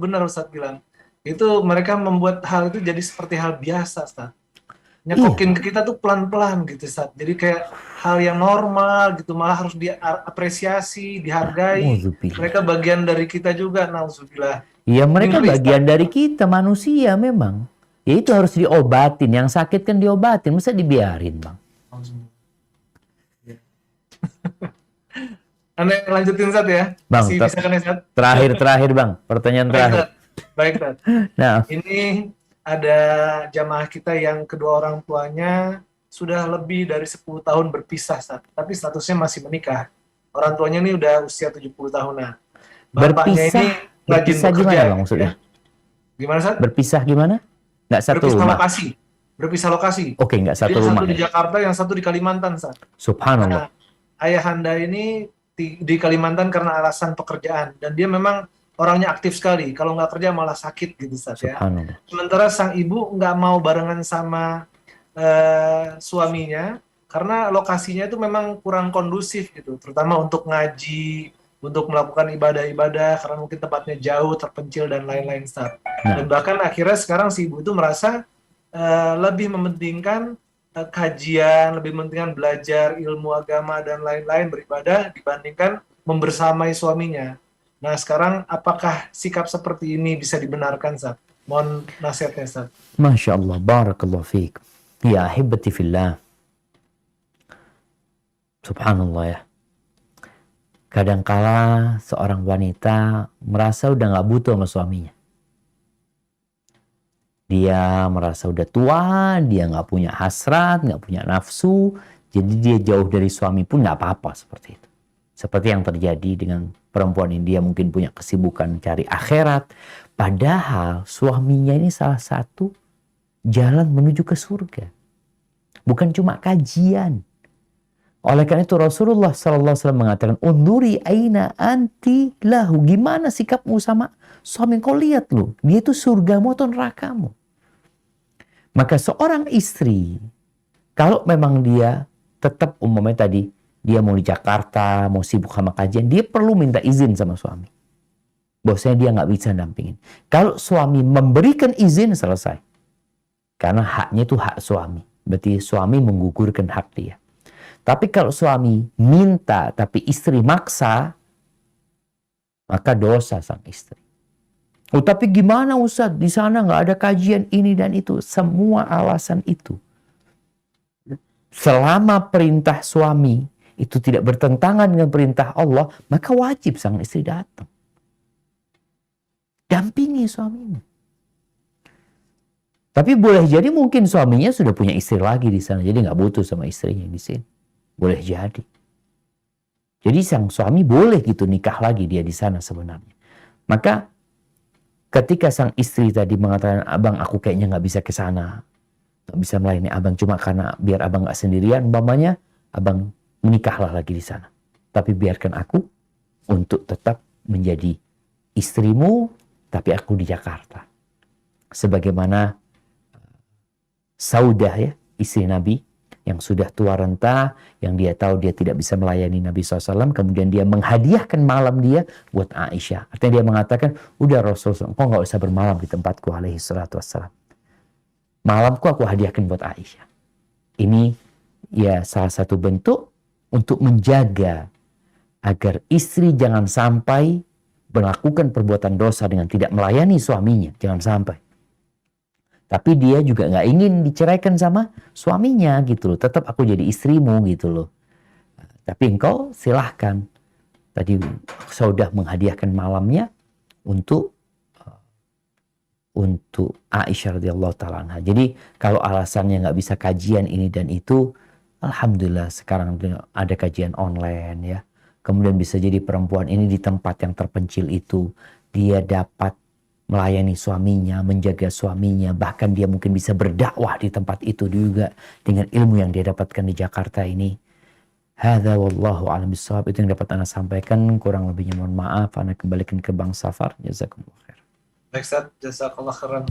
benar Ustaz bilang. Itu mereka membuat hal itu jadi seperti hal biasa, Ustaz. Iya, Nyekokin ke kita tuh pelan-pelan gitu, Ustaz. Jadi kayak hal yang normal gitu, malah harus diapresiasi, dihargai. auzubillah. Mereka bagian dari kita juga, nauzubillah. Iya, Ini mereka ngeri, Ustaz. bagian dari kita, manusia memang. Ya itu harus diobatin, yang sakit kan diobatin, masa dibiarin, Bang? Nauzubillah. Anda lanjutin, Ustaz ya. Bang, Masih bisa kan ya, Ustaz? terakhir Bang, pertanyaan Baik, terakhir. Ustaz. Baik, Ustaz. Nah, Ini ada jamaah kita yang kedua orang tuanya sudah lebih dari 10 tahun berpisah, Ustaz. Tapi statusnya masih menikah. Orang tuanya ini udah usia 70 tahunan. Bapaknya ini berpisah, rajin berpisah gimana bekerja Bang gitu ya. maksudnya? Gimana, Ustaz? Berpisah gimana? Nggak satu Berpisah rumah. lokasi. Berpisah lokasi. Oke, nggak Jadi satu yang satu rumah di ya. Jakarta, yang satu di Kalimantan, Ustaz. Subhanallah. Nah, ayahanda ini di Kalimantan karena alasan pekerjaan. Dan dia memang orangnya aktif sekali. Kalau nggak kerja malah sakit gitu, Ustaz ya. Subhanallah. Sementara sang ibu nggak mau barengan sama suaminya karena lokasinya itu memang kurang kondusif gitu, terutama untuk ngaji, untuk melakukan ibadah-ibadah karena mungkin tempatnya jauh, terpencil dan lain-lain, Ustaz. Dan Nah, bahkan akhirnya sekarang si ibu itu merasa lebih mementingkan kajian, lebih mementingkan belajar ilmu agama dan lain-lain, beribadah dibandingkan membersamai suaminya. Nah, sekarang apakah sikap seperti ini bisa dibenarkan, Ustaz? Mohon nasihatnya, Ustaz. Masya Allah, barakallahu fiik. Ya ahibati fillah. Subhanallah ya. Kadangkala seorang wanita merasa udah nggak butuh sama suaminya. Dia merasa udah tua, dia nggak punya hasrat, nggak punya nafsu, jadi dia jauh dari suami pun nggak apa-apa seperti itu. Seperti yang terjadi dengan perempuan ini, dia mungkin punya kesibukan cari akhirat, padahal suaminya ini salah satu jalan menuju ke surga. Bukan cuma kajian. Oleh karena itu Rasulullah SAW mengatakan, unduri aina anti lahu. Gimana sikapmu sama suami? Kau lihat loh, dia itu surgamu atau nerakamu. Maka seorang istri, kalau memang dia tetap umumnya tadi, dia mau di Jakarta, mau sibuk sama kajian, dia perlu minta izin sama suami. Bosnya dia nggak bisa dampingin. Kalau suami memberikan izin, selesai. Karena haknya itu hak suami. Berarti suami menggugurkan hak dia. Tapi kalau suami minta, tapi istri maksa, maka dosa sang istri. Oh, tapi gimana Ustadz? Di sana nggak ada kajian ini dan itu. Semua alasan itu. Selama perintah suami itu tidak bertentangan dengan perintah Allah, maka wajib sang istri datang. Dampingi suaminya. Tapi boleh jadi mungkin suaminya sudah punya istri lagi di sana. Jadi nggak butuh sama istrinya di sini. Boleh jadi. Jadi sang suami boleh gitu nikah lagi dia di sana sebenarnya. Maka ketika sang istri tadi mengatakan, abang aku kayaknya nggak bisa ke sana, nggak bisa melayani abang cuma karena biar abang nggak sendirian, umpamanya abang menikahlah lagi di sana. Tapi biarkan aku untuk tetap menjadi istrimu, tapi aku di Jakarta. Sebagaimana Saudah ya, istri Nabi yang sudah tua renta, yang dia tahu dia tidak bisa melayani Nabi SAW, kemudian dia menghadiahkan malam dia buat Aisyah. Artinya dia mengatakan, udah Rasulullah, kok nggak usah bermalam di tempatku alaihi salatu wassalam. Malamku aku hadiahkan buat Aisyah. Ini ya salah satu bentuk untuk menjaga agar istri jangan sampai melakukan perbuatan dosa dengan tidak melayani suaminya. Jangan sampai. Tapi dia juga nggak ingin diceraikan sama suaminya gitu loh. Tetap aku jadi istrimu gitu loh. Tapi engkau silahkan. Tadi sudah menghadiahkan malamnya untuk Aisyah radhiyallahu taala anha. Jadi kalau alasannya nggak bisa kajian ini dan itu, alhamdulillah sekarang ada kajian online ya. Kemudian bisa jadi perempuan ini di tempat yang terpencil itu dia dapat melayani suaminya, menjaga suaminya, bahkan dia mungkin bisa berdakwah di tempat itu juga dengan ilmu yang dia dapatkan di Jakarta ini. Hadza wallahu a'lam bishawab. Itu yang dapat Anda sampaikan, kurang lebihnya mohon maaf. Anda kembalikan ke Bang Safar. Jazakumullah khair. Baik, Ustaz. Jazakallah khairan.